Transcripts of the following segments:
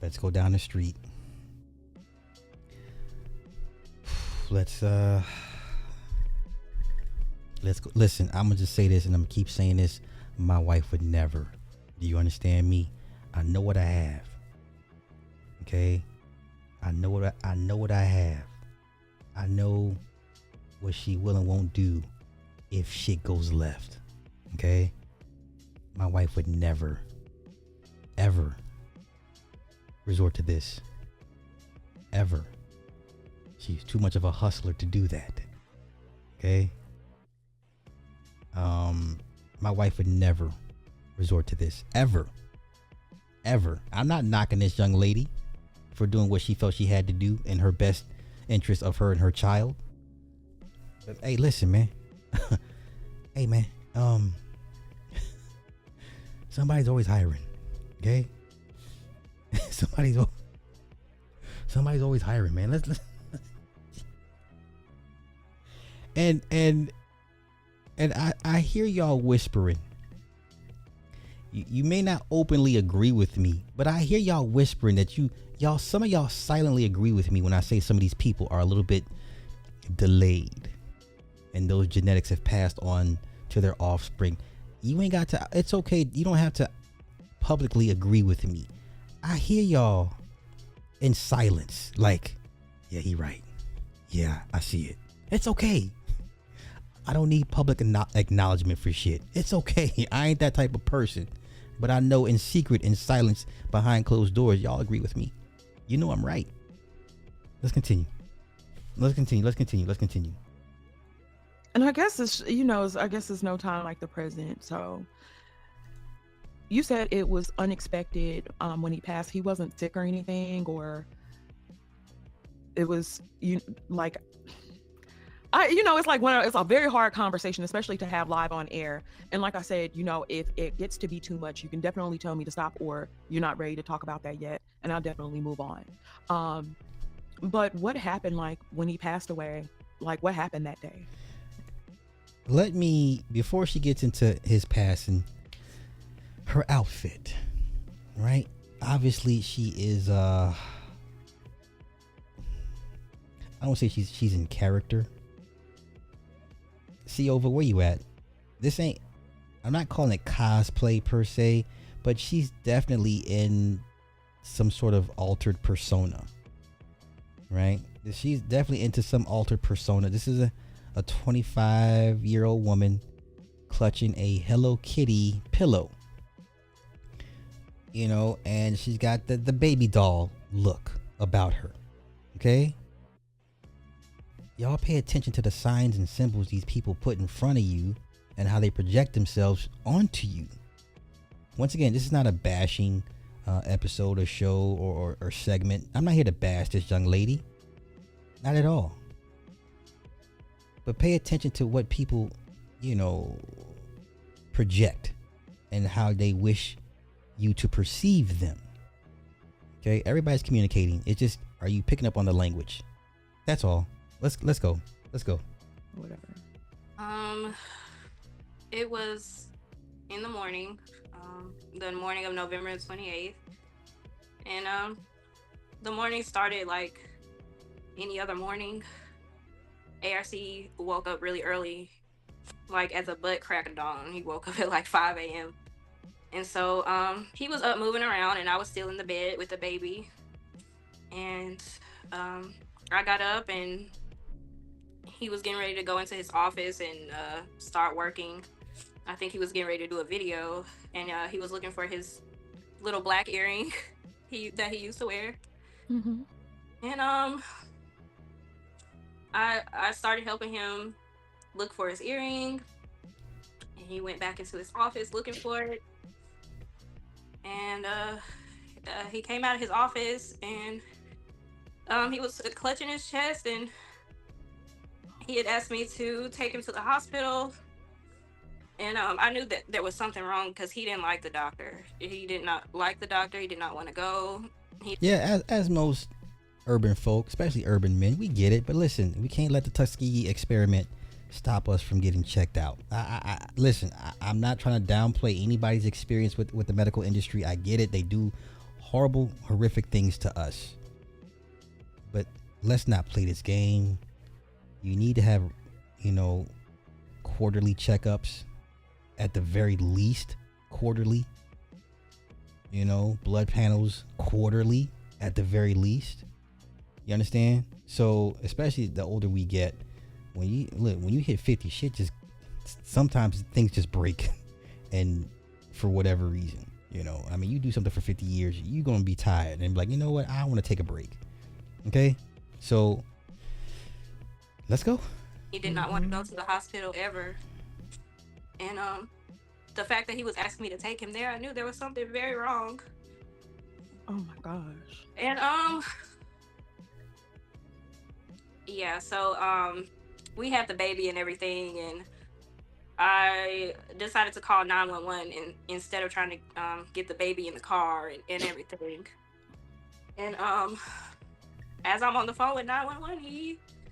Let's go down the street. Let's go. Listen, I'm gonna just say this, and I'm gonna keep saying this. My wife would never. Do you understand me? I know what I have. Okay, I know what I have. I know what she will and won't do if shit goes left. Okay, my wife would never, ever resort to this. Ever. She's too much of a hustler to do that. Okay. My wife would never resort to this. Ever. I'm not knocking this young lady for doing what she felt she had to do in her best interest of her and her child. But hey, listen, man. Hey, man. Somebody's always hiring. Okay. Somebody's always hiring, man. Let's and I hear y'all whispering. You may not openly agree with me, but I hear y'all whispering that some of y'all silently agree with me when I say some of these people are a little bit delayed and those genetics have passed on to their offspring. You ain't got to, it's okay. You don't have to publicly agree with me. I hear y'all in silence. Like, yeah, he right. Yeah, I see it. It's okay. I don't need public acknowledgement for shit. It's okay. I ain't that type of person. But I know in secret, in silence, behind closed doors, y'all agree with me. You know I'm right. Let's continue. And I guess it's no time like the present. So you said it was unexpected when he passed. He wasn't sick or anything, or it was it's like it's a very hard conversation, especially to have live on air. And like I said, if it gets to be too much, you can definitely tell me to stop, or you're not ready to talk about that yet, and I'll definitely move on. But what happened, like when he passed away? Like what happened that day? Before she gets into his passing, her outfit, right? Obviously, she is. I don't say she's in character. See, over where you at? I'm not calling it cosplay per se, but she's definitely in some sort of altered persona, right? She's definitely into some altered persona. This is a 25-year-old woman clutching a Hello Kitty pillow, and she's got the baby doll look about her. Okay? Y'all pay attention to the signs and symbols these people put in front of you and how they project themselves onto you. Once again, this is not a bashing episode or show or segment. I'm not here to bash this young lady. Not at all. But pay attention to what people, project and how they wish you to perceive them. Okay? Everybody's communicating. It's just, are you picking up on the language? That's all. Let's go. Whatever. It was in the morning, the morning of November 28th, and the morning started like any other morning. ARC woke up really early, like at the butt crack of dawn. He woke up at like 5 a.m. And so he was up moving around, and I was still in the bed with the baby. And I got up, and he was getting ready to go into his office and start working. I think he was getting ready to do a video, and he was looking for his little black earring that he used to wear. Mm-hmm. And I started helping him look for his earring, and he went back into his office looking for it. And he came out of his office, and he was clutching his chest, and he had asked me to take him to the hospital. And I knew that there was something wrong because he didn't like the doctor. He did not like the doctor. He did not want to go. As most urban folk, especially urban men, we get it. But listen, we can't let the Tuskegee experiment stop us from getting checked out. I'm not trying to downplay anybody's experience with the medical industry. I get it. They do horrible, horrific things to us. But let's not play this game. You need to have, quarterly checkups, at the very least, quarterly. Blood panels quarterly, at the very least. You understand? So, especially the older we get, when you hit 50, sometimes things just break, and for whatever reason, you do something for 50 years, you're gonna be tired and be like, you know what, I want to take a break. Okay, so let's go. He did not want to go to the hospital ever, and the fact that he was asking me to take him there, I knew there was something very wrong. Oh my gosh. And yeah, so we had the baby and everything, and I decided to call 911 instead of trying to get the baby in the car and everything. And as I'm on the phone with 911,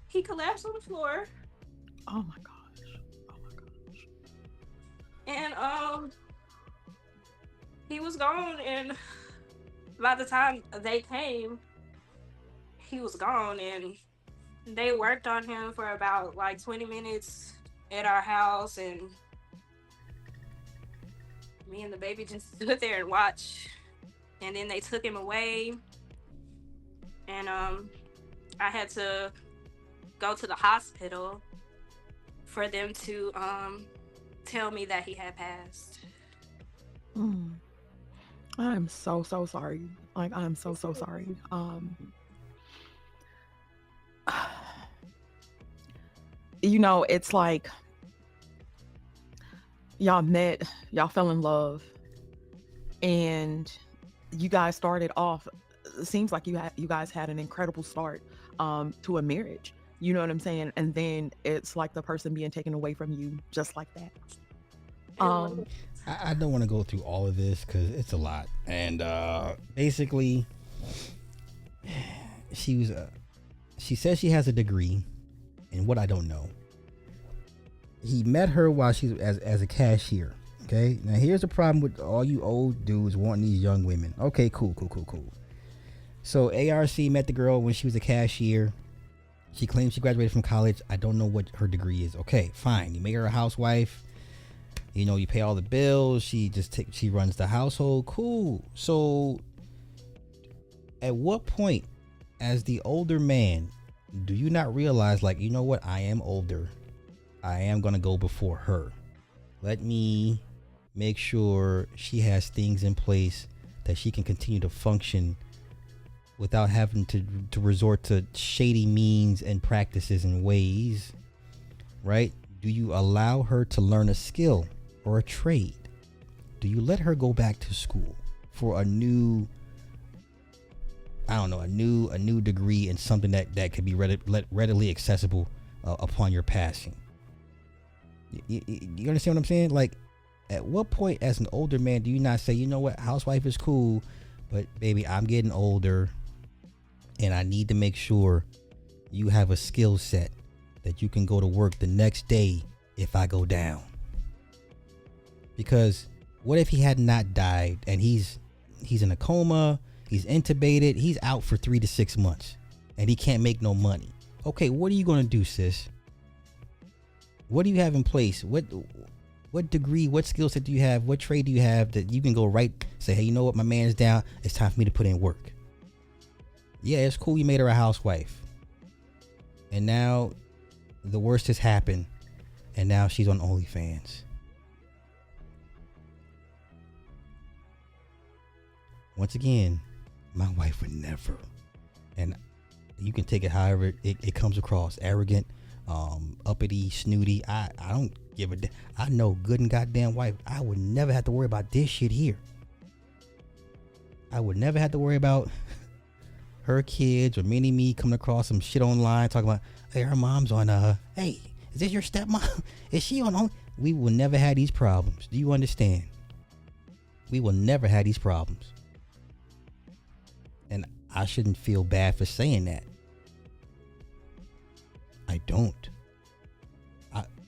he collapsed on the floor. Oh my gosh. Oh my gosh. And he was gone, and by the time they came, he was gone, and they worked on him for about like 20 minutes at our house, and me and the baby just stood there and watched. And then they took him away, and I had to go to the hospital for them to tell me that he had passed. I'm so sorry. Like, I'm so sorry. It's like y'all met, y'all fell in love, and you guys started off, it seems like you guys had an incredible start to a marriage. You know what I'm saying? And then it's like the person being taken away from you just like that. I don't want to go through all of this because it's a lot. And basically, she says she has a degree in what I don't know. He met her while she was as a cashier. Okay, now here's the problem with all you old dudes wanting these young women. Okay, cool. So ARC met the girl when she was a cashier. She claims she graduated from college. I don't know what her degree is. Okay, fine. You make her a housewife. You pay all the bills. She runs the household. Cool. So at what point, as the older man, do you not realize, like, you know what? I am older. I am going to go before her. Let me make sure she has things in place that she can continue to function without having to resort to shady means and practices and ways, right? Do you allow her to learn a skill or a trade? Do you let her go back to school for a new degree in something that could be readily accessible upon your passing? You understand what I'm saying? Like, at what point as an older man do you not say, you know what, housewife is cool, but baby, I'm getting older and I need to make sure you have a skill set that you can go to work the next day if I go down? Because what if he had not died and he's in a coma, he's intubated, he's out for 3 to 6 months and he can't make no money? Okay, what are you going to do, sis? What do you have in place? What degree, what skill set do you have? What trade do you have that you can go right, say, hey, you know what, my man's down, it's time for me to put in work? Yeah, it's cool you made her a housewife, and now the worst has happened, and now she's on OnlyFans. Once again, my wife would never, and you can take it however it comes across, arrogant, uppity, snooty. I don't give a damn. I know good and goddamn wife, I would never have to worry about this shit here. I would never have to worry about her kids or me coming across some shit online talking about, hey, her mom's on hey, is this your stepmom? Is she on? We will never have these problems. Do you understand? We will never have these problems. And I shouldn't feel bad for saying that. I don't.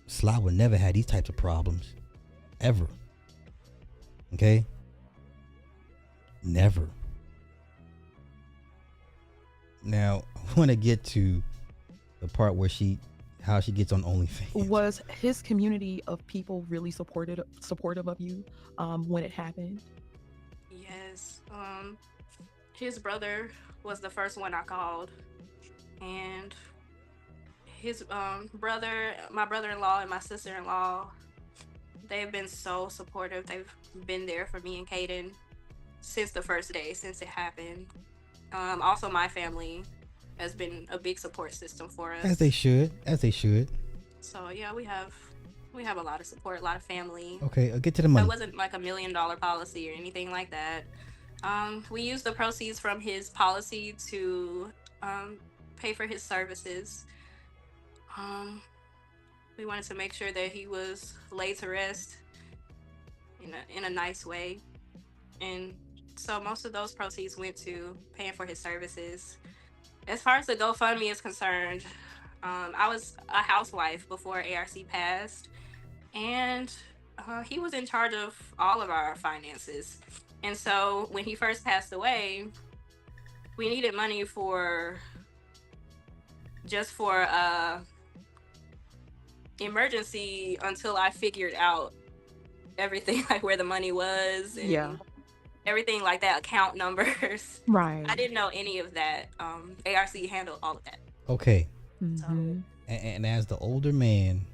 Sly will never have these types of problems. Ever. Okay? Never. Now, I want to get to the part where how she gets on OnlyFans. Was his community of people really supportive of you when it happened? Yes. His brother was the first one I called, and his brother, my brother-in-law, and my sister-in-law, they've been so supportive. They've been there for me and Caden since the first day, since it happened. Also, my family has been a big support system for us. As they should. So yeah, we have a lot of support, a lot of family. Okay, I'll get to the money. It wasn't like $1 million policy or anything like that. We used the proceeds from his policy to pay for his services. We wanted to make sure that he was laid to rest in a nice way, and so most of those proceeds went to paying for his services. As far as the GoFundMe is concerned, I was a housewife before ARC passed, and he was in charge of all of our finances. And so when he first passed away, we needed money for emergency until I figured out everything, like where the money was and everything like that, account numbers. Right. I didn't know any of that. ARC handled all of that. Okay. Mm-hmm. And as the older man,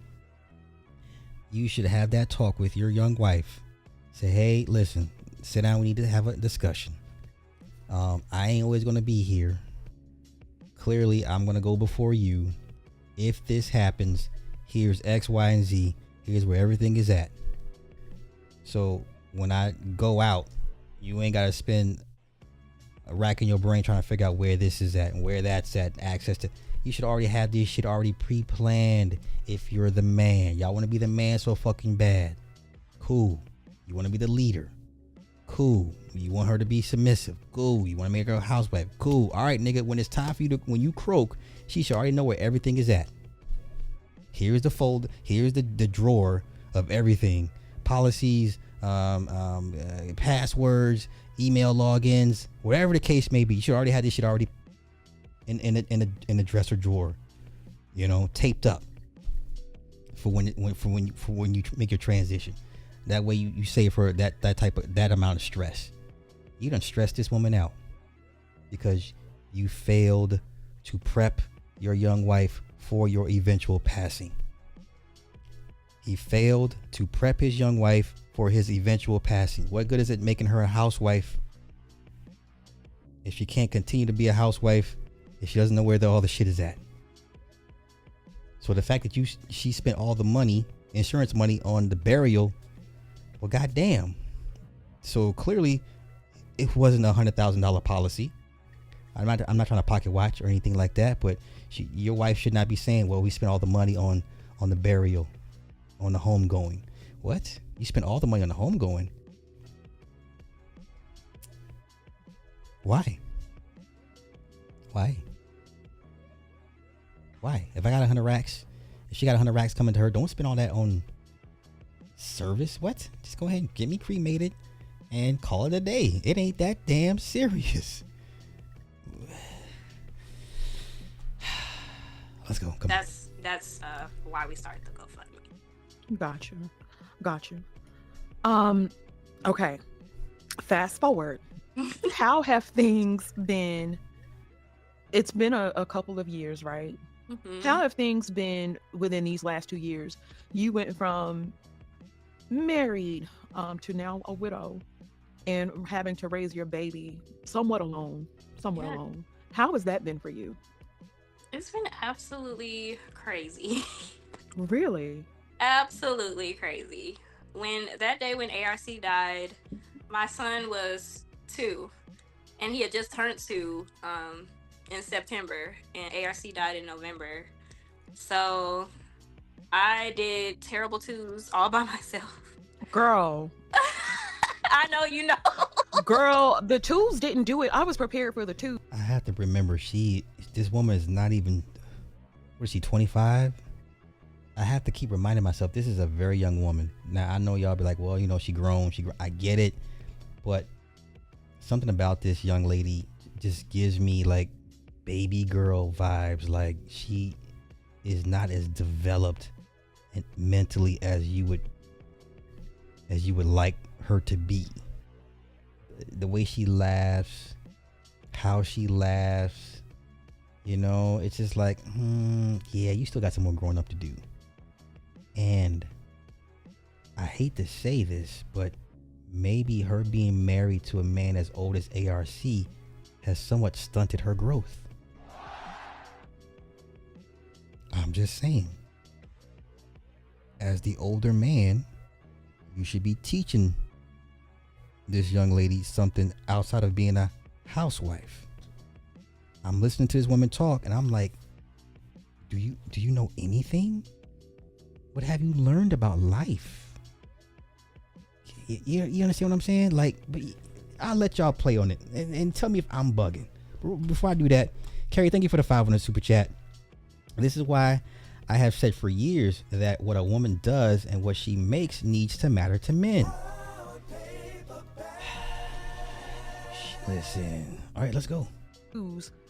you should have that talk with your young wife. Say, hey, listen, sit down. We need to have a discussion. I ain't always going to be here. Clearly, I'm going to go before you. If this happens, here's X, Y, and Z. Here's where everything is at. So when I go out, you ain't got to spend a rack in your brain trying to figure out where this is at and where that's at, access to. You should already have this shit already pre-planned if you're the man. Y'all want to be the man so fucking bad. Cool. You want to be the leader. Cool. You want her to be submissive. Cool. You want to make her a housewife. Cool. All right, nigga, when it's time for you to, when you croak, she should already know where everything is at. Here's the folder. Here's the drawer of everything. Policies, passwords, email logins, whatever the case may be. You should already have this shit already in the dresser drawer, taped up for when you make your transition. That way you save for that amount of stress. You done stressed this woman out because you failed to prep your young wife for your eventual passing. He failed to prep his young wife for his eventual passing. What good is it making her a housewife if she can't continue to be a housewife if she doesn't know where all the shit is at? So the fact that she spent all the money, insurance money, on the burial, well, goddamn. So clearly, it wasn't $100,000 policy. I'm not trying to pocket watch or anything like that, but your wife should not be saying, well, we spent all the money on the burial, on the homegoing. What? You spent all the money on the homegoing? Why? If I got 100 racks, if she got 100 racks coming to her, don't spend all that on service. What? Just go ahead and get me cremated and call it a day. It ain't that damn serious. Let's go. Come That's why we started the GoFundMe. Got you. Okay. Fast forward. How have things been? It's been a couple of years, right? Mm-hmm. How have things been within these last 2 years? You went from married to now a widow and having to raise your baby somewhat alone. How has that been for you? It's been absolutely crazy. Really? Absolutely crazy. That day when ARC died, my son was 2, and he had just turned 2 in September, and ARC died in November. So I did terrible 2s all by myself. Girl. I know you know. Girl, the 2s didn't do it. I was prepared for the 2. I have to remember, this woman is not even, what is she, 25? I have to keep reminding myself, this is a very young woman. Now, I know y'all be like, well, she grown. I get it. But something about this young lady just gives me like baby girl vibes. Like she is not as developed and mentally as you would like her to be. The way she laughs, how she laughs, you know, it's just like, yeah, you still got some more growing up to do. And I hate to say this, but maybe her being married to a man as old as ARC has somewhat stunted her growth. I'm just saying, as the older man, you should be teaching this young lady something outside of being a housewife. I'm listening to this woman talk and I'm like, do you know anything? What have you learned about life? You understand what I'm saying? Like, but I'll let y'all play on it and tell me if I'm bugging. Before I do that, Currie, thank you for the 500 super chat. This is why I have said for years that what a woman does and what she makes needs to matter to men. Listen. All right, let's go.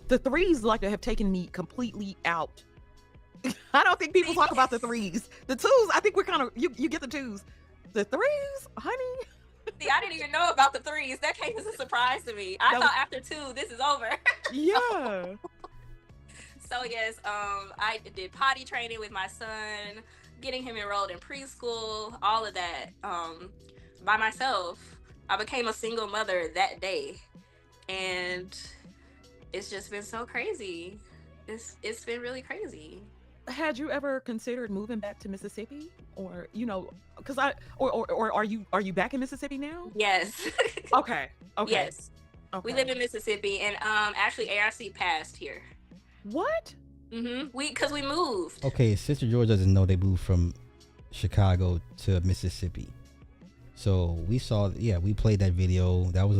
The threes like to have taken me completely out. I don't think people talk about the threes. The twos, I think we're kind of, you get the twos. The threes, honey. See, I didn't even know about the threes. That came as a surprise to me. I thought after 2, this is over. Yeah. So yes, I did potty training with my son, getting him enrolled in preschool, all of that, by myself. I became a single mother that day, and it's just been so crazy. It's been really crazy. Had you ever considered moving back to Mississippi, or because or are you back in Mississippi now? Yes. Okay. Yes. Okay. We live in Mississippi, and actually ARC passed here. What? Because we moved. Okay, Sister George doesn't know they moved from Chicago to Mississippi. So we saw, we played that video. That was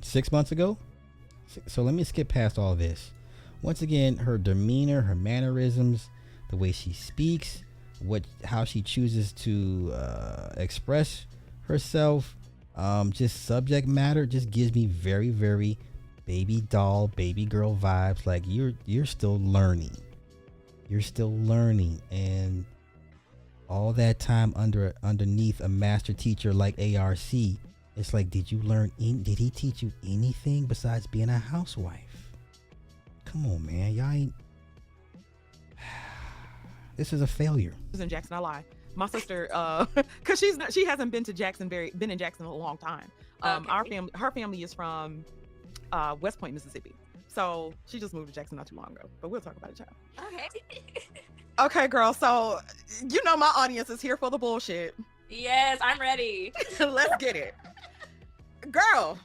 6 months ago. So let me skip past all this. Once again, her demeanor, her mannerisms, the way she speaks, how she chooses to express herself, just subject matter just gives me very, very baby doll, baby girl vibes. Like you're still learning. You're still learning, and all that time underneath a master teacher like ARC, it's like, did he teach you anything besides being a housewife? Come on, man. Y'all ain't. This is a failure. In Jackson, I lie. My sister, because she hasn't been in Jackson a long time. Okay. Her family is from West Point, Mississippi. So she just moved to Jackson not too long ago. But we'll talk about it, child. Okay. Okay, girl. So my audience is here for the bullshit. Yes, I'm ready. Let's get it, girl.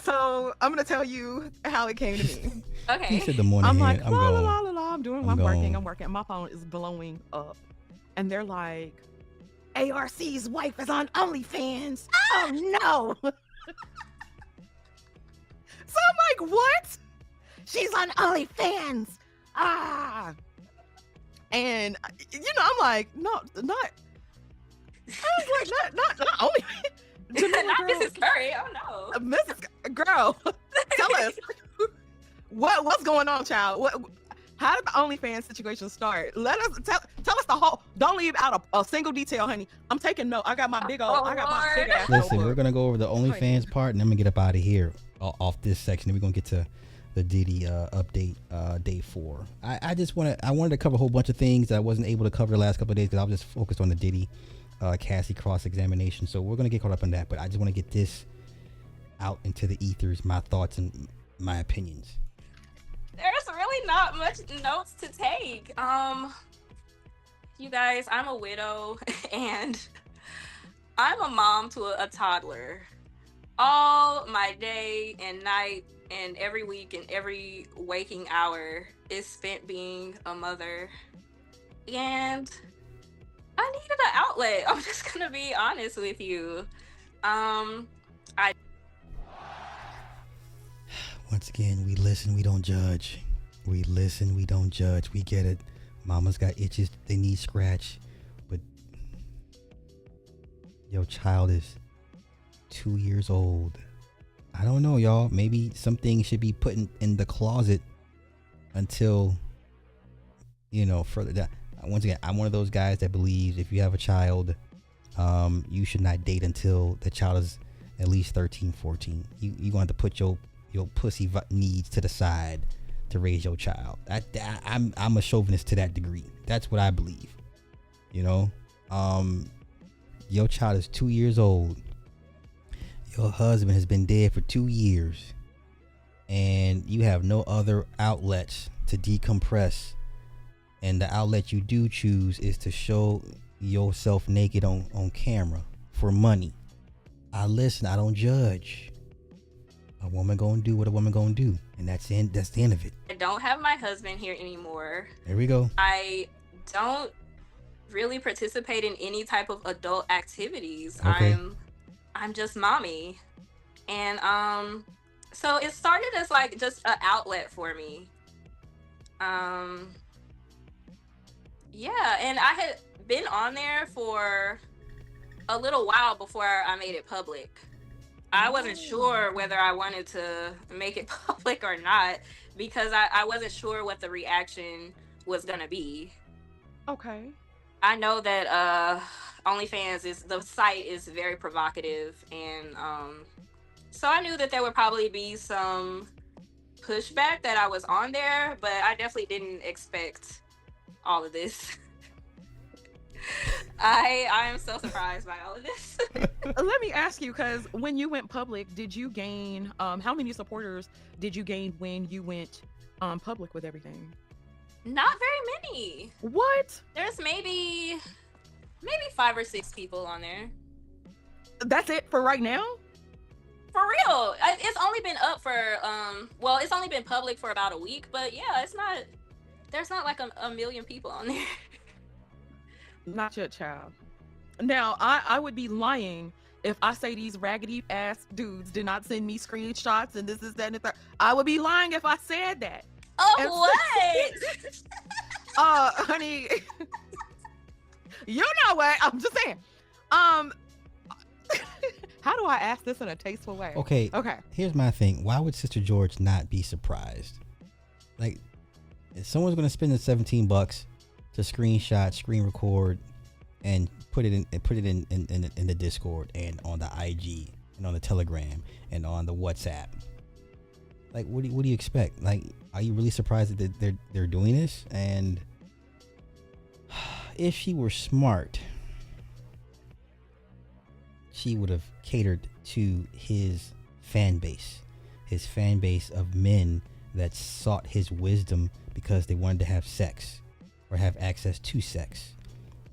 So I'm gonna tell you how it came to me. Okay. He said the morning. I'm hand. like, I'm la, la, going. la, la, la. I'm working. My phone is blowing up. And they're like, ARC's wife is on OnlyFans. Oh no. So I'm like, what? She's on OnlyFans. And I'm like, no, not. I was like, not OnlyFans. Not Mrs. Currie. Oh no. Mrs. Girl, tell us what's going on, child. How did the OnlyFans situation start? Let us tell us the whole. Don't leave out a single detail, honey. I'm taking note. I got my big ass. Listen, we're gonna go over the OnlyFans part, and then we get up out of here off this section. Then we're gonna get to the Diddy update, day 4. I wanted to cover a whole bunch of things that I wasn't able to cover the last couple of days because I was just focused on the Diddy Cassie cross-examination. So we're gonna get caught up on that, but I just want to get this out into the ethers, my thoughts and my opinions. There's really not much notes to take. You guys, I'm a widow and I'm a mom to a toddler. All my day and night and every week and every waking hour is spent being a mother. And I needed an outlet. I'm just gonna be honest with you. Once again, we listen, we don't judge. We listen, we don't judge. We get it. Mama's got itches, they need scratch. But your child is 2 years old. I don't know, y'all. Maybe something should be put in the closet until, further down. Once again, I'm one of those guys that believes if you have a child, you should not date until the child is at least 13, 14. You're going to have to put your pussy needs to the side to raise your child. I'm a chauvinist to that degree. That's what I believe. Your child is 2 years old. Your husband has been dead for 2 years, and you have no other outlets to decompress. And the outlet you do choose is to show yourself naked on camera for money. I listen. I don't judge. A woman gonna do what a woman gonna do, and that's the end of it. I don't have my husband here anymore. There we go. I don't really participate in any type of adult activities. Okay. I'm just mommy, and so it started as like just an outlet for me. Yeah, and I had been on there for a little while before I made it public. I wasn't sure whether I wanted to make it public or not because I wasn't sure what the reaction was gonna be. Okay. I know that OnlyFans the site is very provocative, and so I knew that there would probably be some pushback that I was on there, but I definitely didn't expect all of this. I am so surprised by all of this. Let me ask you, because when you went public, did you gain how many supporters did you gain when you went public with everything? Not very many. What? There's maybe 5 or 6 people on there. That's it for right now? For real. It's only been up for it's only been public for about a week, but yeah, there's not like a million people on there. Not your child. Now, I would be lying if I say these raggedy ass dudes did not send me screenshots and this is that and the third. I would be lying if I said that. Oh, what? Honey, you know what? I'm just saying. How do I ask this in a tasteful way? Okay. Here's my thing. Why would Sister George not be surprised? Like, if someone's gonna spend the $17 to screenshot, screen record, and put it in the Discord and on the IG and on the Telegram and on the WhatsApp. Like, what do you expect? Like, are you really surprised that they're doing this? And if she were smart, she would have catered to his fan base of men that sought his wisdom because they wanted to have sex or have access to sex.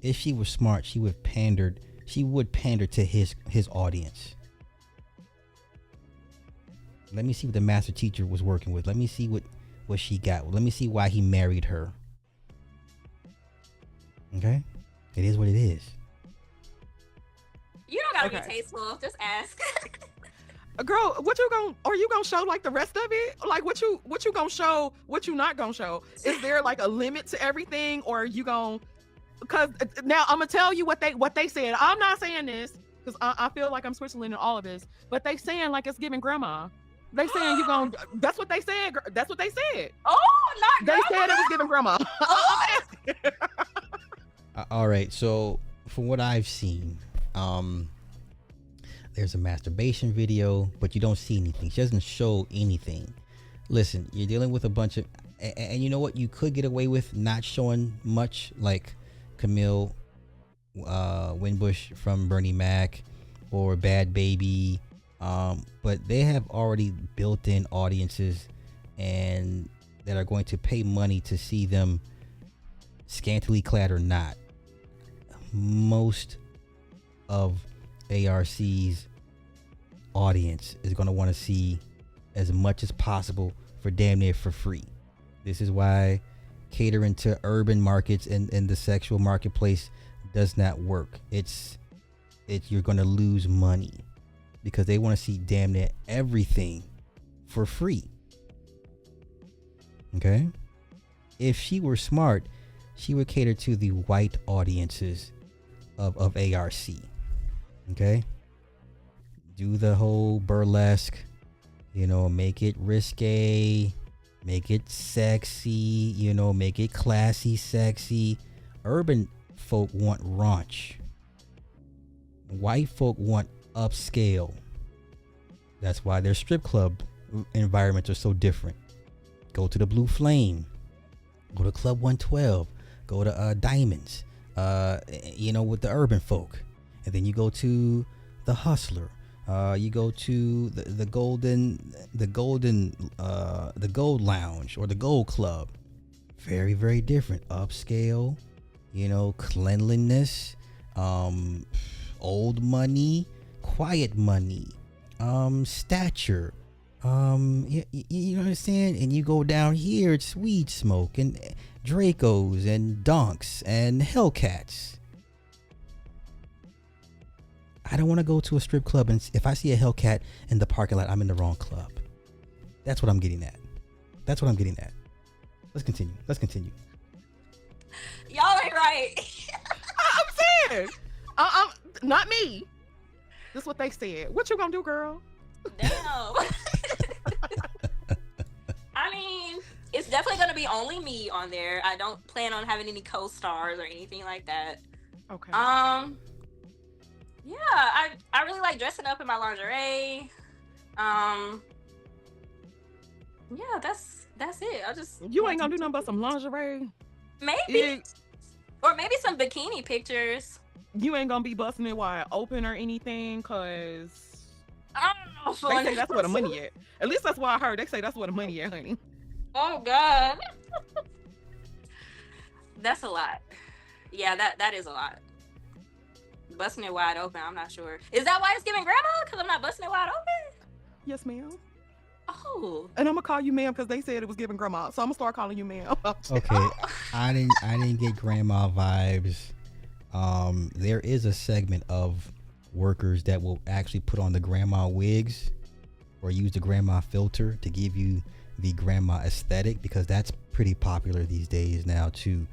If she was smart, she would pander to his audience. Let me see what the master teacher was working with. Let me see what she got. Let me see why he married her. Okay? It is what it is. You don't gotta be tasteful. Just ask. Girl, are you gonna show like the rest of it? Like what you gonna show, what you not gonna show? Is there like a limit to everything, or are you gonna, because now I'm gonna tell you what they said. I'm not saying this because I feel like I'm Switzerland in all of this, but they saying like it's giving grandma. They saying you gonna, that's what they said. That's what they said. Oh, not they grandma? said it was giving grandma. All right, so from what I've seen, there's a masturbation video, but you don't see anything. She doesn't show anything. Listen, you're dealing with a bunch of, and you know what? You could get away with not showing much, like Camille Winbush from Bernie Mac or Bad Baby, but they have already built-in audiences and that are going to pay money to see them scantily clad or not. Most of ARC's audience is going to want to see as much as possible for damn near for free. This is why catering to urban markets and the sexual marketplace does not work. It's you're going to lose money because they want to see damn near everything for free. Okay? If she were smart, she would cater to the white audiences of ARC. Okay? Do the whole burlesque, You know, make it risque, make it sexy, you know, make it classy, sexy. Urban folk want raunch. White folk want upscale. That's why their strip club environments are so different. Go to the Blue Flame. Go to Club 112. Go to Diamonds. You know, with the urban folk. And then you go to the Hustler. You go to the Gold Lounge or the Gold Club. Very, very different. Upscale, you know, cleanliness, old money, quiet money, stature. You know what I'm saying? And you go down here, it's weed smoke and Dracos and Donks and Hellcats. I don't want to go to a strip club, and if I see a Hellcat in the parking lot, I'm in the wrong club. That's what I'm getting at. Let's continue. Y'all ain't right. I'm saying, not me. That's what they said. What you gonna do, girl? Damn. I mean, it's definitely gonna be only me on there. I don't plan on having any co-stars or anything like that. Okay. Yeah, I really like dressing up in my lingerie. Yeah, that's it. You ain't gonna do nothing but some lingerie. Maybe, or maybe some bikini pictures. You ain't gonna be busting it wide open or anything, cause I don't know. they say that's where the money at. At least that's what I heard. They say that's where the money at, honey. Oh God, that's a lot. Yeah, that is a lot. Busting it wide open, I'm not sure. Is that why it's giving grandma? Because I'm not busting it wide open? Yes, ma'am. Oh. And I'm gonna call you ma'am because they said it was giving grandma. So I'm gonna start calling you ma'am. Okay. I didn't get grandma vibes. There is a segment of workers that will actually put on the grandma wigs or use the grandma filter to give you the grandma aesthetic, because that's pretty popular these days now too.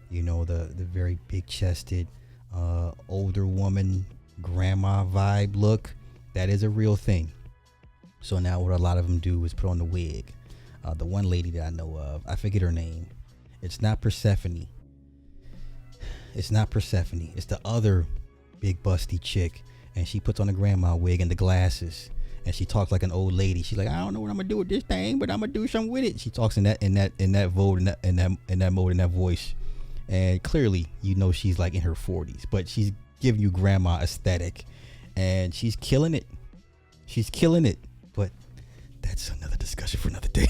You know, the very big chested older woman grandma vibe look. That is a real thing. So now what a lot of them do is put on the wig. The one lady that I know of, I forget her name. It's not Persephone. It's the other big busty chick, and she puts on the grandma wig and the glasses, and she talks like an old lady. She's like, I don't know what I'm gonna do with this thing, but I'm gonna do something with it. She talks in that mode, in that voice. And clearly, you know, she's like in her 40s, but she's giving you grandma aesthetic, and she's killing it. But that's another discussion for another day.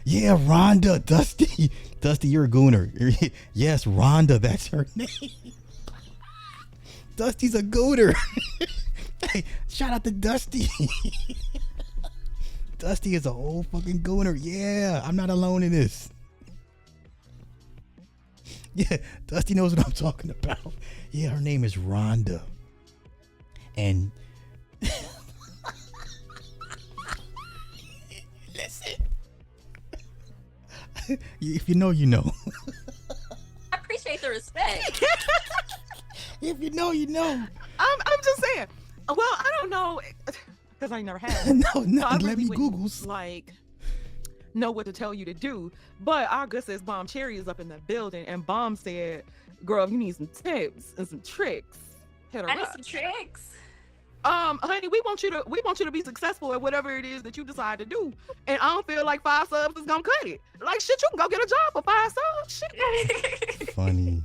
Yeah, Rhonda, Dusty, you're a gooner. Yes, Rhonda, that's her name. Dusty's a gooner. Hey, shout out to Dusty. Dusty is a whole fucking gooner. Yeah, I'm not alone in this. Yeah, Dusty knows what I'm talking about. Yeah, her name is Rhonda. And listen, if you know, you know. I appreciate the respect. If you know, you know. I'm just saying. Well, I don't know, because I never had. No, So I let really me wouldn't, Googles. like, know what to tell you to do. But our good sis Bomb Cherry is up in the building, and Bomb said, "Girl, if you need some tips and some tricks, hit her I need up." some tricks. Honey, we want you to be successful at whatever it is that you decide to do. And I don't feel like 5 subs is gonna cut it. Like, shit, you can go get a job for 5 subs. Shit. Funny.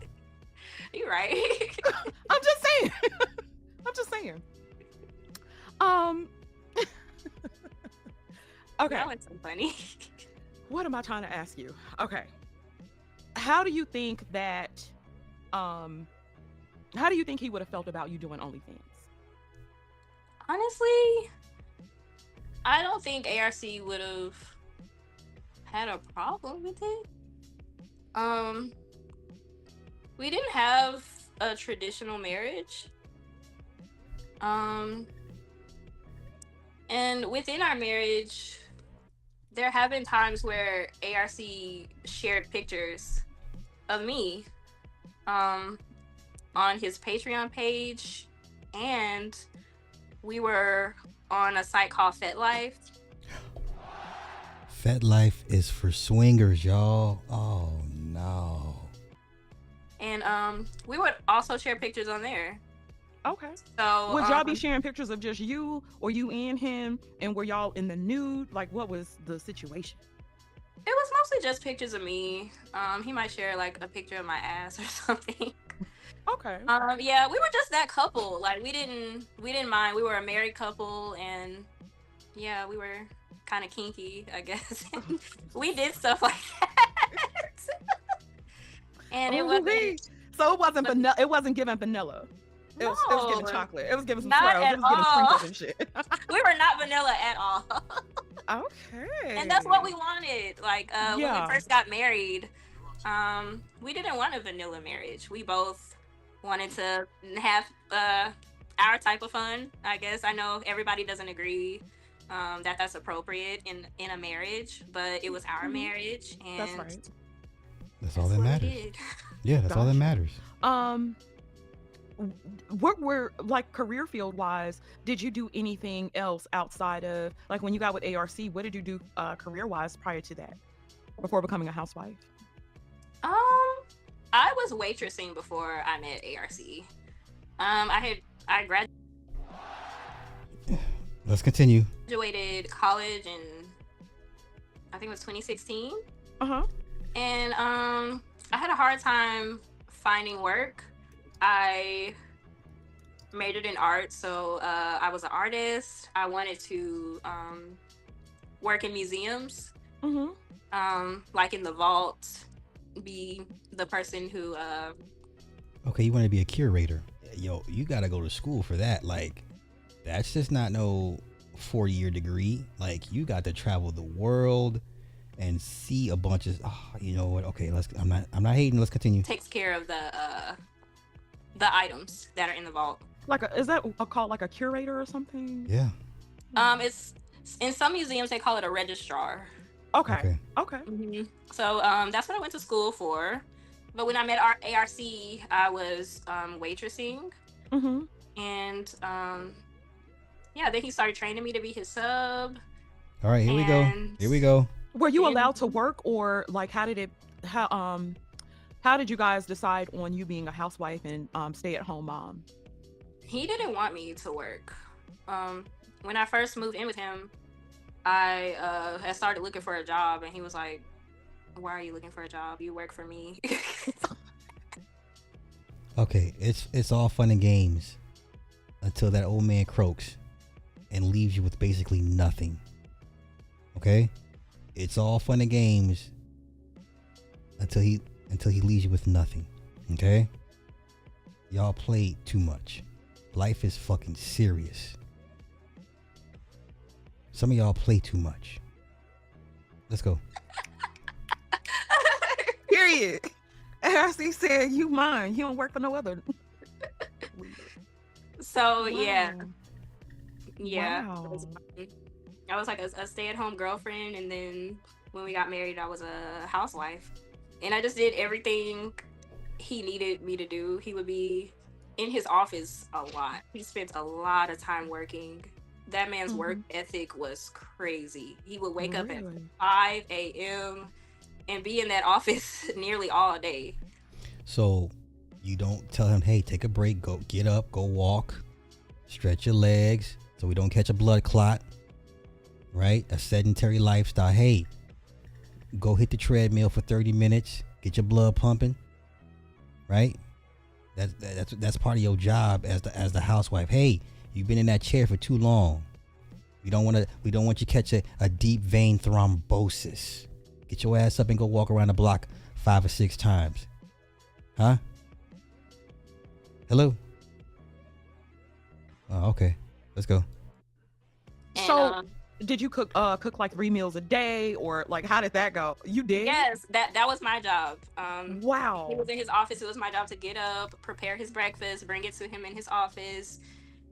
You're right. I'm just saying. Okay. That was so funny. What am I trying to ask you? Okay. How do you think he would have felt about you doing OnlyFans? Honestly, I don't think ARC would have had a problem with it. We didn't have a traditional marriage. And within our marriage, there have been times where ARC shared pictures of me on his Patreon page and we were on a site called FetLife. FetLife is for swingers, y'all. Oh no. And we would also share pictures on there. Okay. So Would y'all be sharing pictures of just you or you and him? And were y'all in the nude? Like, what was the situation? It was mostly just pictures of me. He might share like a picture of my ass or something. Okay. Yeah, we were just that couple. Like we didn't mind. We were a married couple, and yeah, we were kind of kinky, I guess. We did stuff like that. And it wasn't. So it wasn't vanilla. It wasn't giving vanilla. It was giving No, chocolate. It was giving some not swirls. at It was giving all. sprinkles and shit. We were not vanilla at all. Okay. And that's what we wanted. Like when we Yeah. first got married, we didn't want a vanilla marriage. We both wanted to have our type of fun. I guess I know everybody doesn't agree that that's appropriate in a marriage, but it was our marriage, and That's right. That's all that matters. did. Yeah, that's all that matters. What were, like, career field wise, did you do anything else outside of, like, when you got with ARC, what did you do career wise prior to that, before becoming a housewife? I was waitressing before I met ARC. I Let's continue. graduated college in, I think it was 2016. Uh-huh. And I had a hard time finding work. I majored in art, so I was an artist. I wanted to work in museums, like in the vault, be the person who Okay, you want to be a curator. Yo, you got to go to school for that. Like, that's just not no 4-year degree. Like, you got to travel the world and see a bunch of, you know what? Okay, I'm not hating. Let's continue. takes care of the items that are in the vault. Like, is that called like a curator or something? Yeah. It's in some museums they call it a registrar. Okay. So that's what I went to school for. But when I met ARC, I was waitressing. And yeah, then he started training me to be his sub. All right, here we go. Were you allowed to work, or like how did you guys decide on you being a housewife and stay-at-home mom? He didn't want me to work. When I first moved in with him, I had started looking for a job, and he was like, "Why are you looking for a job? You work for me." Okay, it's all fun and games until that old man croaks and leaves you with basically nothing. Okay? It's all fun and games until he leaves you with nothing. Okay? Y'all play too much. Life is fucking serious. Some of y'all play too much. Let's go. Period. ARC said, "You mine. You don't work for no other." So Wow. yeah. Wow. I was like a stay-at-home girlfriend, and then when we got married, I was a housewife, and I just did everything he needed me to do. He would be in his office a lot. He spent a lot of time working. That man's work ethic was crazy. He would wake up at 5 a.m. and be in that office nearly all day. So you don't tell him, hey, take a break, go get up, go walk, stretch your legs so we don't catch a blood clot, right? A sedentary lifestyle. Hey, go hit the treadmill for 30 minutes, get your blood pumping, right? That's part of your job as the housewife. Hey, you've been in that chair for too long. We don't want you to catch a deep vein thrombosis. Get your ass up and go walk around the block 5 or 6 times. Huh? Hello? Oh, okay. Let's go. And, So, did you cook like 3 meals a day, or like how did that go? You did? yes, that was my job. Wow. He was in his office. It was my job to get up, prepare his breakfast, bring it to him in his office,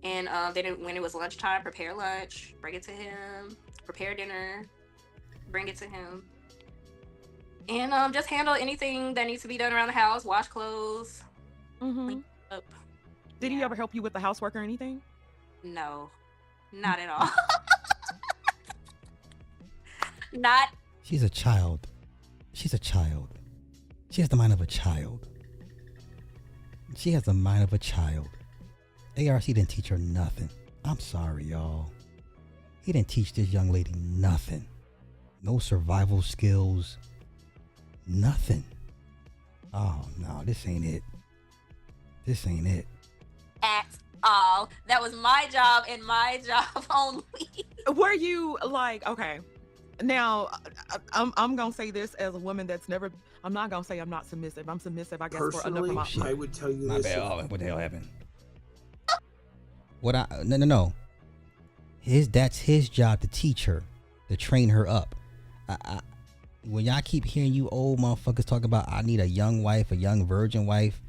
and then when it was lunchtime, prepare lunch, bring it to him, prepare dinner, bring it to him, and just handle anything that needs to be done around the house, wash clothes, clean up. Did he ever help you with the housework or anything? No, not at all. Not. She's a child. She's a child. She has the mind of a child. She has the mind of a child. ARC didn't teach her nothing. I'm sorry, y'all. He didn't teach this young lady nothing. No survival skills. Nothing. Oh, no, this ain't it. This ain't it. At all. That was my job and my job only. Were you like, okay, now I'm gonna say this as a woman that's never, I'm not gonna say I'm not submissive. I'm submissive, I guess, Personally, for enough of my I would tell you My this. bad. Oh, what the hell happened? No. That's his job to teach her, to train her up. When y'all keep hearing you old motherfuckers talk about I need a young wife, a young virgin wife,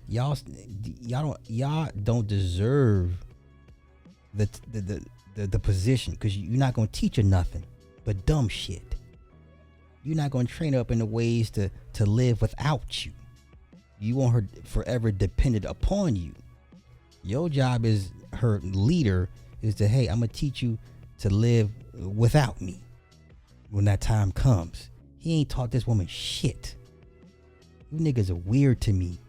y'all don't deserve the position, because you're not gonna teach her nothing but dumb shit. You're not gonna train her up in the ways to live without you. You want her forever dependent upon you. Your job as her leader is to, hey, I'm gonna teach you to live without me when that time comes. He ain't taught this woman shit. You niggas are weird to me.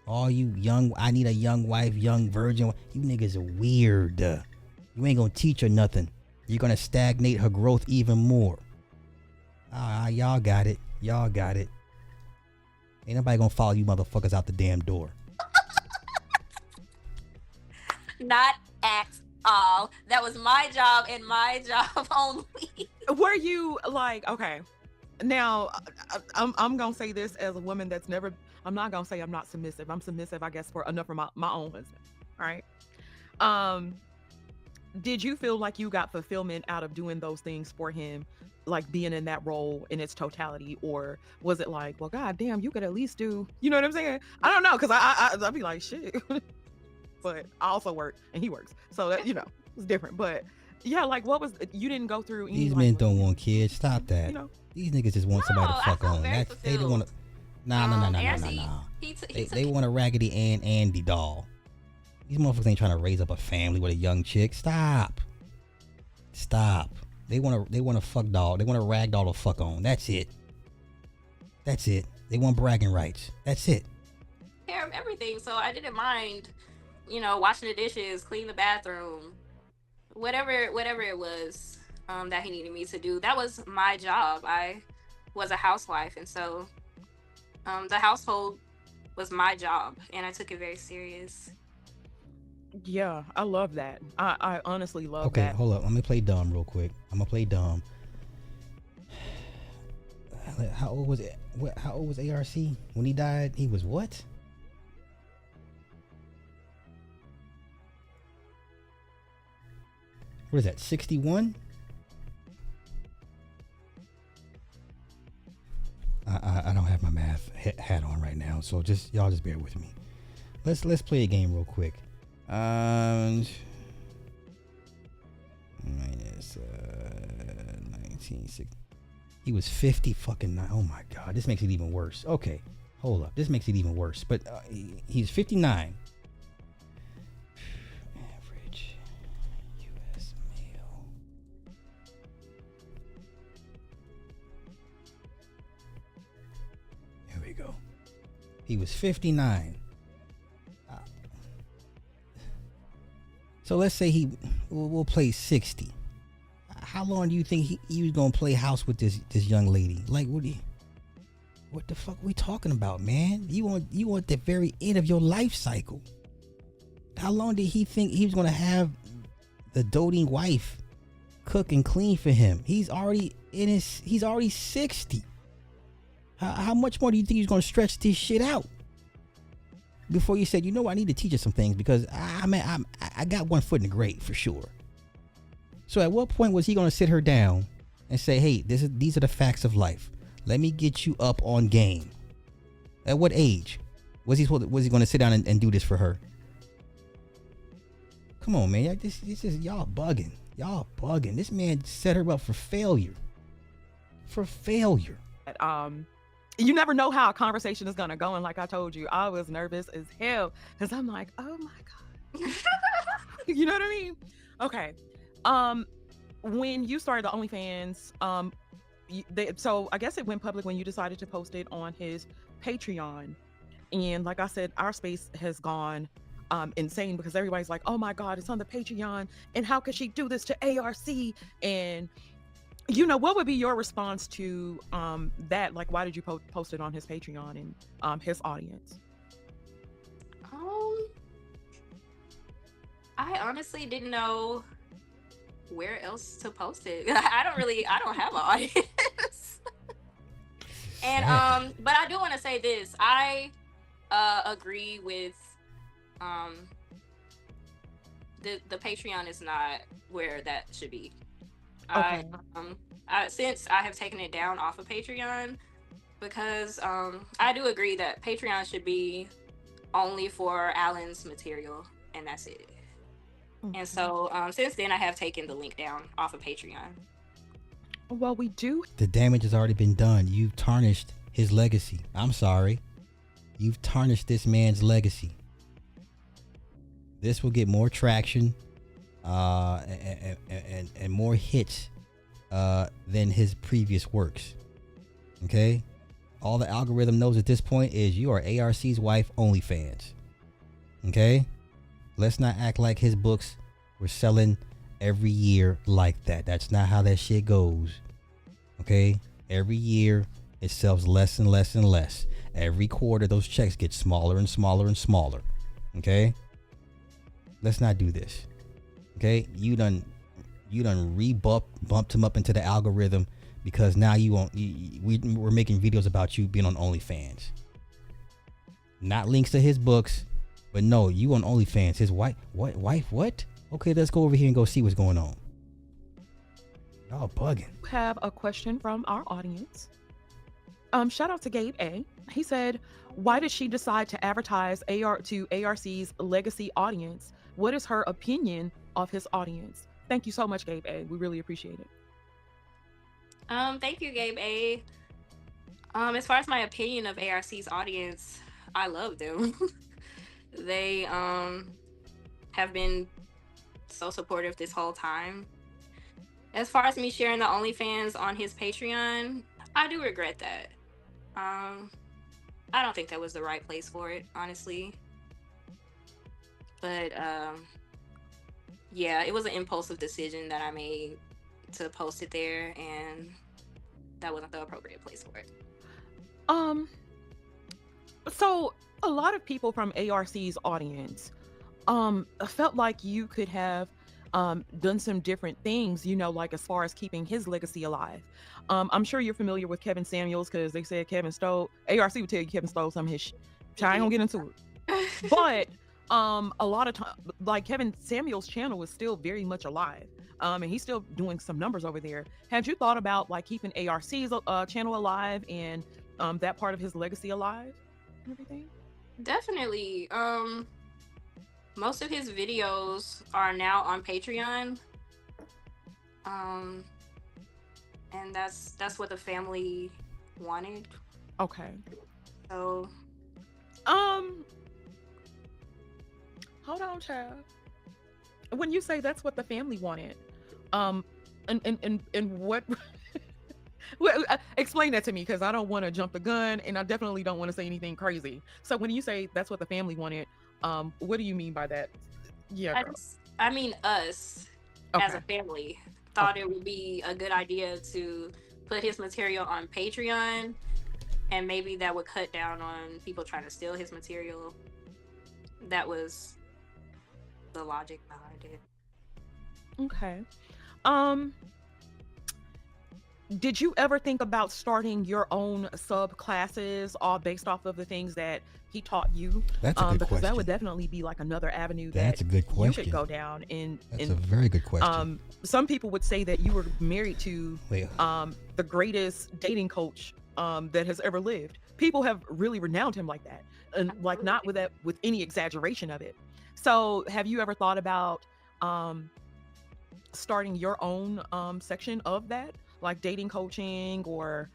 All you young, I need a young wife, young virgin. You niggas are weird. You ain't gonna teach her nothing. You're gonna stagnate her growth even more. Y'all got it. Y'all got it. Ain't nobody gonna follow you motherfuckers out the damn door. Not at all. That was my job and my job only. Were you like, okay, now I'm gonna say this as a woman that's never, I'm not gonna say I'm not submissive. I'm submissive, I guess, for enough of my own husband. All right. Did you feel like you got fulfillment out of doing those things for him, like being in that role in its totality? Or was it like, well, god damn, you could at least do, you know what I'm saying? I don't know, because I'd be like, shit. But I also work and he works, so that, it's different. But yeah, like, what was, you didn't go through any, These like, men don't want kids. Stop that. These niggas just want somebody to I fuck felt on. very They don't want to. Nah. They want a Raggedy Ann Andy doll. These motherfuckers ain't trying to raise up a family with a young chick. Stop. They want a fuck doll. They want a rag doll to fuck on. That's it. They want bragging rights. That's it. Care of everything, so I didn't mind, washing the dishes, clean the bathroom, whatever it was that he needed me to do. That was my job. I was a housewife, and so the household was my job, and I took it very serious. Yeah, I love that. I honestly love Okay, that. hold up. I'm gonna play dumb real quick. How old was it? How old was ARC when he died? He was what? What is that? 61? I don't have my math hat on right now, so y'all just bear with me. Let's play a game real quick. Minus 1960. He was 50 fucking 9. Oh my god, this makes it even worse. Okay, hold up. This makes it even worse. But he's 59. Average U.S. male. Here we go. He was 59. So let's say we'll play 60. How long do you think he was gonna play house with this young lady? Like, what the fuck are we talking about, man? You want the very end of your life cycle. How long did he think he was gonna have the doting wife cook and clean for him? He's already 60. How much more do you think he's gonna stretch this shit out before you said, I need to teach you some things, because I got one foot in the grave for sure. So at what point was he going to sit her down and say, hey, these are the facts of life. Let me get you up on game. At what age was he going to sit down and do this for her? Come on, man. This is y'all bugging. This man set her up for failure. You never know how a conversation is gonna go, and like I told you, I was nervous as hell because I'm like, oh my god. You know what I mean? Okay. When you started the OnlyFans, so I guess it went public when you decided to post it on his Patreon. And like I said, our space has gone insane because everybody's like, oh my God, it's on the Patreon. And how could she do this to ARC? And, what would be your response to that? Like, why did you post it on his Patreon and his audience? I honestly didn't know where else to post it. I don't have an audience. And but I do want to say this. I agree with the Patreon is not where that should be. Okay. Since I have taken it down off of Patreon, because I do agree that Patreon should be only for Alan's material, and that's it. And so since then, I have taken the link down off of Patreon. Well, we do. The damage has already been done. You've tarnished his legacy. I'm sorry. You've tarnished this man's legacy. This will get more traction and more hits than his previous works. Okay? All the algorithm knows at this point is you are ARC's wife OnlyFans. Okay? Let's not act like his books were selling every year like that. That's not how that shit goes. Okay? Every year it sells less and less and less. Every quarter those checks get smaller and smaller and smaller. Okay? Let's not do this. Okay? You done bumped him up into the algorithm because now we're making videos about you being on OnlyFans. Not links to his books, but no, you on OnlyFans. His wife, what? Okay, let's go over here and go see what's going on. Y'all bugging. We have a question from our audience. Shout out to Gabe A. He said, why did she decide to advertise to ARC's legacy audience? What is her opinion of his audience? Thank you so much, Gabe A. We really appreciate it. Thank you, Gabe A. As far as my opinion of ARC's audience, I love them. They have been so supportive this whole time. As far as me sharing the OnlyFans on his Patreon, I do regret that. I don't think that was the right place for it, honestly. But yeah, it was an impulsive decision that I made to post it there, and that wasn't the appropriate place for it. So a lot of people from ARC's audience felt like you could have done some different things, like as far as keeping his legacy alive. I'm sure you're familiar with Kevin Samuels because they said Kevin stole, ARC would tell you Kevin stole some of his shit. I ain't gonna get into it. But a lot of time, like Kevin Samuels' channel is still very much alive. And he's still doing some numbers over there. Had you thought about like keeping ARC's channel alive and that part of his legacy alive and everything? Definitely. Most of his videos are now on Patreon. And that's what the family wanted. Okay. So hold on, child. When you say that's what the family wanted, and what well, explain that to me, because I don't want to jump the gun and I definitely don't want to say anything crazy. So when you say that's what the family wanted, what do you mean by that? Yeah. I mean us as a family thought it would be a good idea to put his material on Patreon, and maybe that would cut down on people trying to steal his material. That was the logic behind it. Okay. Did you ever think about starting your own sub classes all based off of the things that he taught you? That's a good because question. That would definitely be like another avenue That's a good question. You could go down. That's a very good question. Some people would say that you were married to the greatest dating coach that has ever lived. People have really renowned him like that, and like not with any exaggeration of it. So have you ever thought about starting your own section of that, like dating coaching or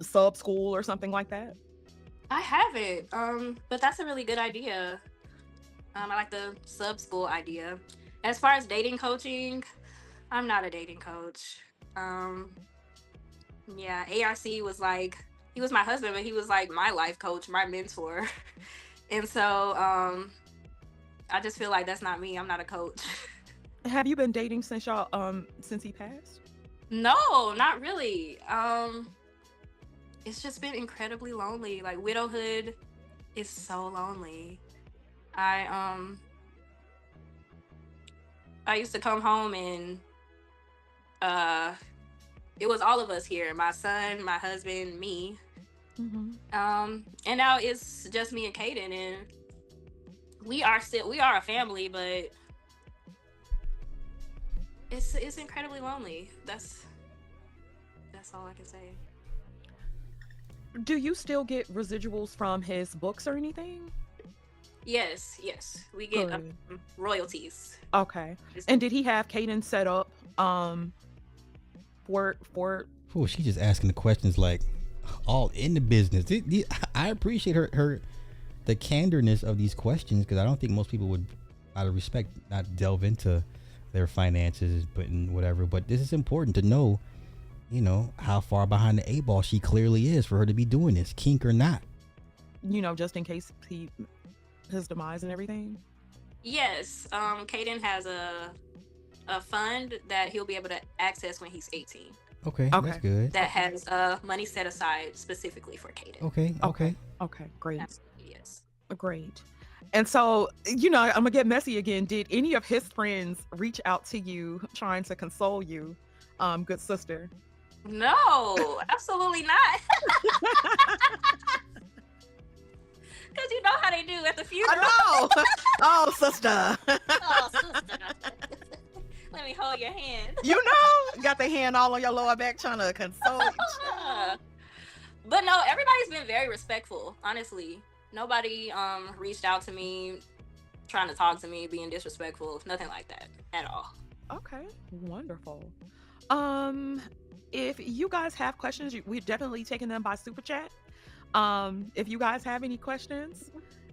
sub school or something like that? I haven't, but that's a really good idea. I like the sub school idea. As far as dating coaching, I'm not a dating coach. Um, yeah, ARC was like, he was my husband, but he was like my life coach, my mentor. And so I just feel like that's not me. I'm not a coach. Have you been dating since y'all since he passed? No, not really. It's just been incredibly lonely. Like widowhood is so lonely. I I used to come home and uh it was all of us here, my son, my husband, me. Mm-hmm. And now it's just me and Kaden, and we are a family, but it's incredibly lonely. That's all I can say. Do you still get residuals from his books or anything? Yes, we get Good. royalties. Okay. And did he have Kaden set up for Oh, she just asking the questions like all in the business. I appreciate her the candorness of these questions, because I don't think most people would, out of respect, not delve into their finances, but in whatever. But this is important to know, you know, how far behind the eight ball she clearly is for her to be doing this, kink or not. you know, just in case his demise and everything? Yes, Kaden has a fund that he'll be able to access when he's 18. Okay, Okay. that's good. That has money set aside specifically for Kaden. Okay. Okay, great. Yes. Great. And so, you know, I'm gonna get messy again. Did any of his friends reach out to you trying to console you, good sister? No, absolutely not. Because you know how they do at the funeral. I know. Oh, sister. Oh, sister. Let me hold your hand. You know, got the hand all on your lower back trying to console you. But no, everybody's been very respectful, honestly. Nobody reached out to me trying to talk to me, being disrespectful, nothing like that at all. Okay, wonderful. If you guys have questions, we're definitely taking them by super chat. If you guys have any questions,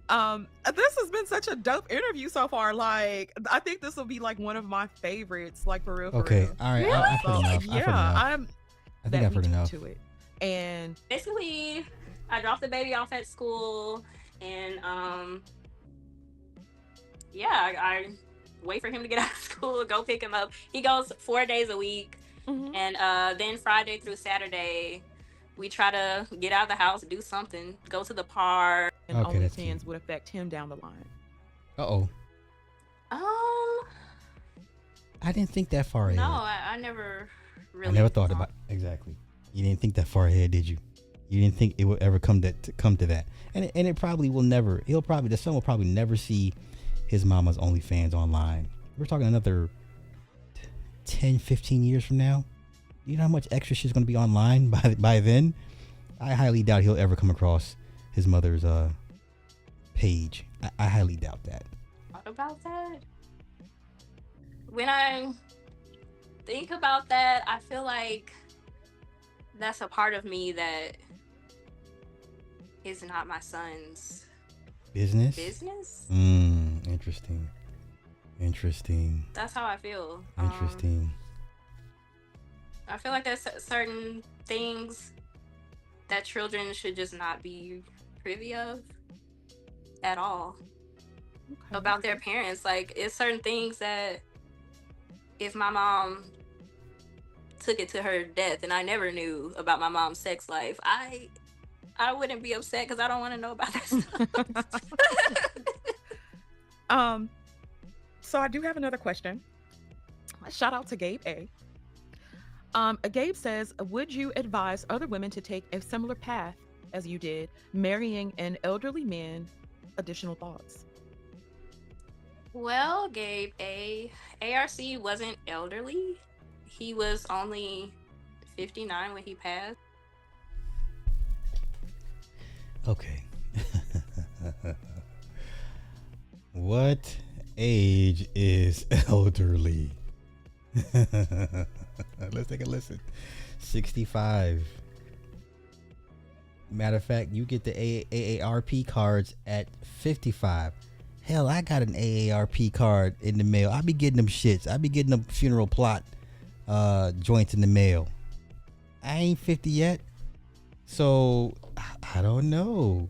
this has been such a dope interview so far. Like, I think this will be like one of my favorites, like for real. Okay, real. all right. Really? I've heard enough. Yeah, I think I've heard enough. to it. And Basically, I dropped the baby off at school, and I wait for him to get out of school, go pick him up. He goes 4 days a week, and then Friday through Saturday, we try to get out of the house, do something, go to the park. And Okay, that's OnlyFans cute. would affect him down the line. Uh-oh. I didn't think that far ahead. No, I never really. I never thought about exactly. You didn't think that far ahead, did you? You didn't think it would ever come to that. And it probably will never. The son will probably never see his mama's OnlyFans online. We're talking another 10, 15 years from now. You know how much extra shit's going to be online by then? I highly doubt he'll ever come across his mother's page. I highly doubt that. Thought about that. When I think about that, I feel like that's a part of me that is not my son's Business? Interesting. That's how I feel. Interesting. I feel like there's certain things that children should just not be privy of at all about their parents. Like, it's certain things that if my mom took it to her death and I never knew about my mom's sex life, I wouldn't be upset because I don't want to know about that stuff. So I do have another question. Shout out to Gabe A. Gabe says, would you advise other women to take a similar path as you did, marrying an elderly man? Additional thoughts? Well, Gabe A. ARC wasn't elderly. He was only 59 when he passed. Okay. What age is elderly? Let's take a listen. 65. Matter of fact, you get the AARP cards at 55. Hell, I got an AARP card in the mail. I be getting them shits. I be getting them funeral plot joints in the mail. I ain't 50 yet. So, I don't know.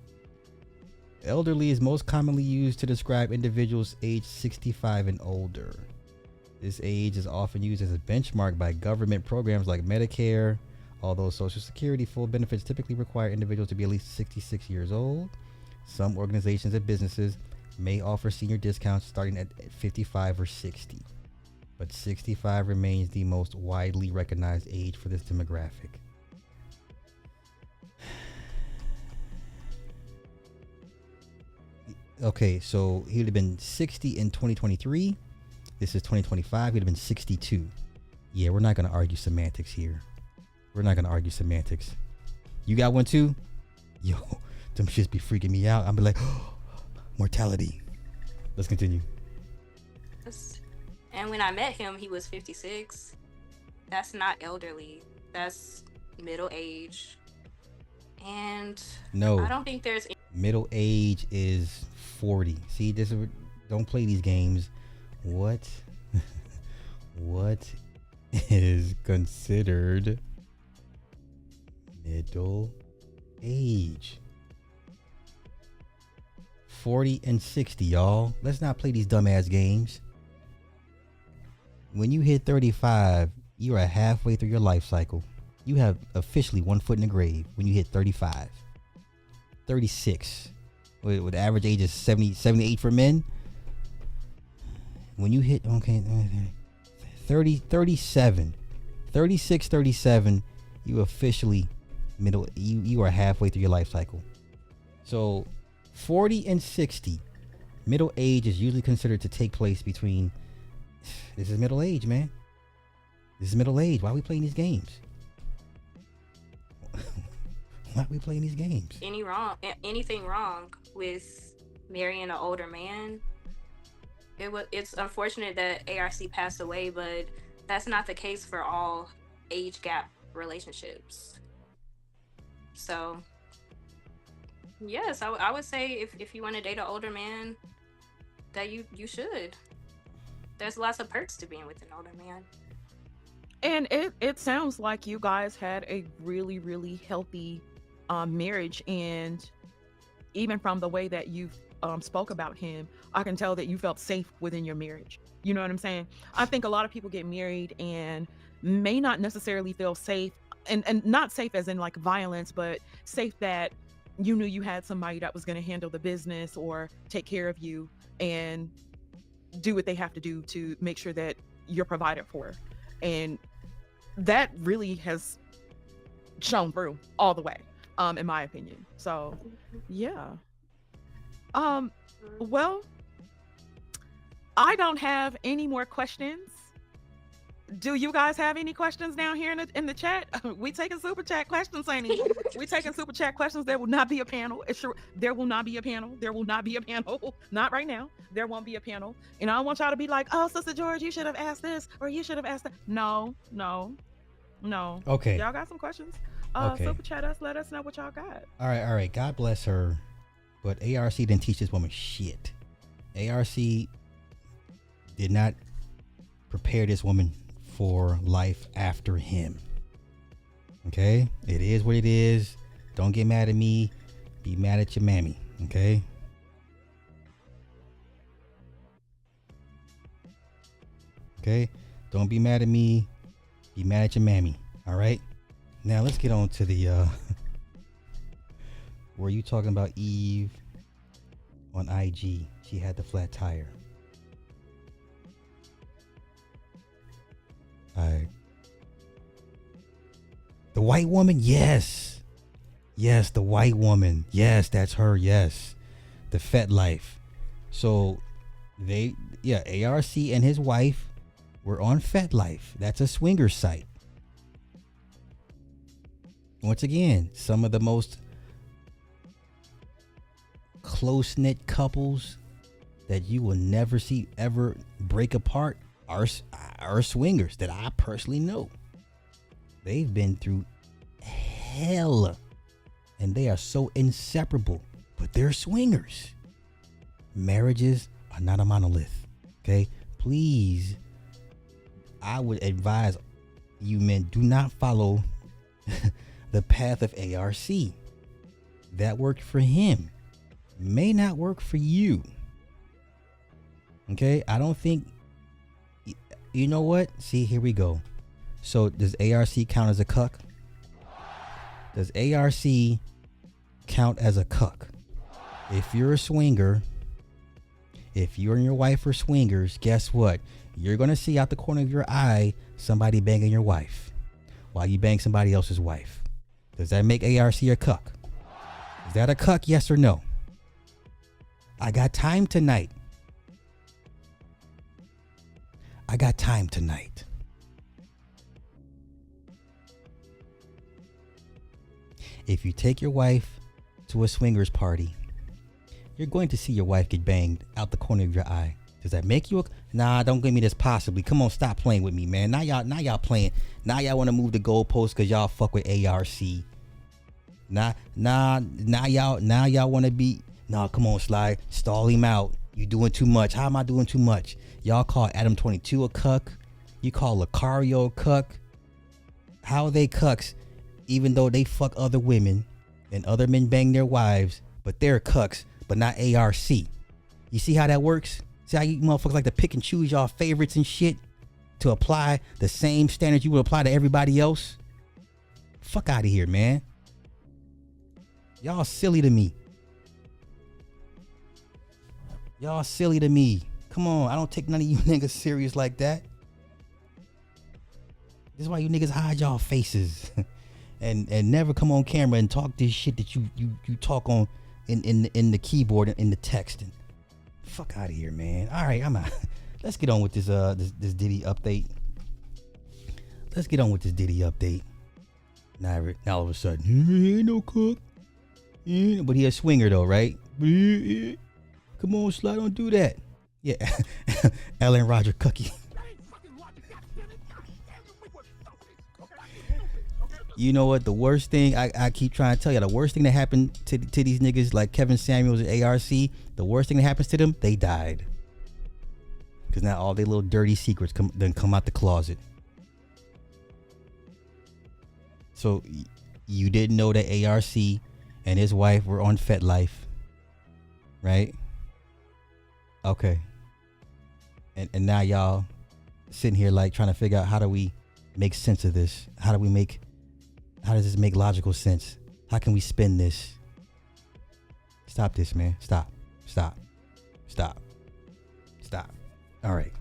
Elderly is most commonly used to describe individuals aged 65 and older. This age is often used as a benchmark by government programs like Medicare, although Social Security full benefits typically require individuals to be at least 66 years old. Some organizations and businesses may offer senior discounts starting at 55 or 60, but 65 remains the most widely recognized age for this demographic. Okay, so he would have been 60 in 2023. This is 2025. He'd have been 62. Yeah, we're not going to argue semantics here. We're not going to argue semantics. You got one too? Yo, them shits be freaking me out. I'm be like, oh, mortality. Let's continue. And when I met him, he was 56. That's not elderly. That's middle age. And no, I don't think there's middle age is 40. See, this is, don't play these games. What is considered middle age? 40 and 60, y'all. Let's not play these dumbass games. When you hit 35, you are halfway through your life cycle. You have officially one foot in the grave when you hit 35. 36. With the average age is 78 for men. When you hit, 37, 36, 37, you officially you are halfway through your life cycle. So 40 and 60, middle age is usually considered to take place between, this is middle age, man. This is middle age. Why are we playing these games? Why are we playing these games? Anything wrong with marrying an older man? It's unfortunate that ARC passed away, but that's not the case for all age gap relationships. So, yes, I would say if you want to date an older man, that you should. There's lots of perks to being with an older man. And it sounds like you guys had a really, really healthy marriage, and even from the way that you spoke about him, I can tell that you felt safe within your marriage. You know what I'm saying? I think a lot of people get married and may not necessarily feel safe, and not safe as in like violence, but safe that you knew you had somebody that was going to handle the business or take care of you and do what they have to do to make sure that you're provided for. And that really has shown through all the way, in my opinion. So, yeah. Well, I don't have any more questions. Do you guys have any questions down here in the chat? We taking super chat questions, Saini. We taking super chat questions. There will not be a panel. There will not be a panel. There will not be a panel. Not right now. There won't be a panel. And I don't want y'all to be like, oh, Sister George, you should have asked this or you should have asked that. No. Okay. Y'all got some questions? Okay. Super chat us. Let us know what y'all got. All right. God bless her. But ARC didn't teach this woman shit. ARC did not prepare this woman for life after him. Okay? It is what it is. Don't get mad at me. Be mad at your mammy. Okay? Okay? Don't be mad at me. Be mad at your mammy. All right? Now let's get on to the were you talking about Eve on IG? She had the flat tire. The white woman? Yes, the white woman. Yes, that's her. Yes, the FetLife. So ARC and his wife were on FetLife. That's a swinger site. Once again, some of the most close-knit couples that you will never see ever break apart are swingers that I personally know. They've been through hell and they are so inseparable, but they're swingers. Marriages are not a monolith. Okay, please, I would advise you men, do not follow the path of ARC. That worked for him, may not work for you. Okay, I don't think, you know what? See, here we go. So does ARC count as a cuck? Does ARC count as a cuck? If you're a swinger, if you and your wife are swingers, guess what? You're going to see out the corner of your eye somebody banging your wife while you bang somebody else's wife. Does that make ARC a cuck? Is that a cuck, yes or no? I got time tonight. I got time tonight. If you take your wife to a swingers party, you're going to see your wife get banged out the corner of your eye. Does that make you a... Nah, don't give me this possibly. Come on, stop playing with me, man. Now y'all playing. Now y'all want to move the goalposts because y'all fuck with ARC. Now y'all want to be... Nah, come on, Sly. Stall him out. You doing too much. How am I doing too much? Y'all call Adam 22 a cuck. You call Lucario a cuck. How are they cucks even though they fuck other women and other men bang their wives, but they're cucks, but not ARC? You see how that works? See how you motherfuckers like to pick and choose y'all favorites and shit to apply the same standards you would apply to everybody else? Fuck out of here, man. Y'all silly to me. Y'all silly to me. Come on, I don't take none of you niggas serious like that. This is why you niggas hide y'all faces and never come on camera and talk this shit that you talk on in the keyboard and in the text. And fuck out of here, man. All right, I'm out. Let's get on with this Diddy update. Let's get on with this Diddy update. Now all of a sudden, he ain't no cook. But he a swinger though, right? Come on, Sly, don't do that. Yeah, Ellen Roger Cookie. You know what? The worst thing I keep trying to tell you, the worst thing that happened to these niggas like Kevin Samuels and ARC, the worst thing that happens to them, they died. Because now all their little dirty secrets come out the closet. So you didn't know that ARC and his wife were on FetLife, right? Okay. And now y'all sitting here like trying to figure out how do we make sense of this? How does this make logical sense? How can we spin this? Stop this, man. Stop. All right.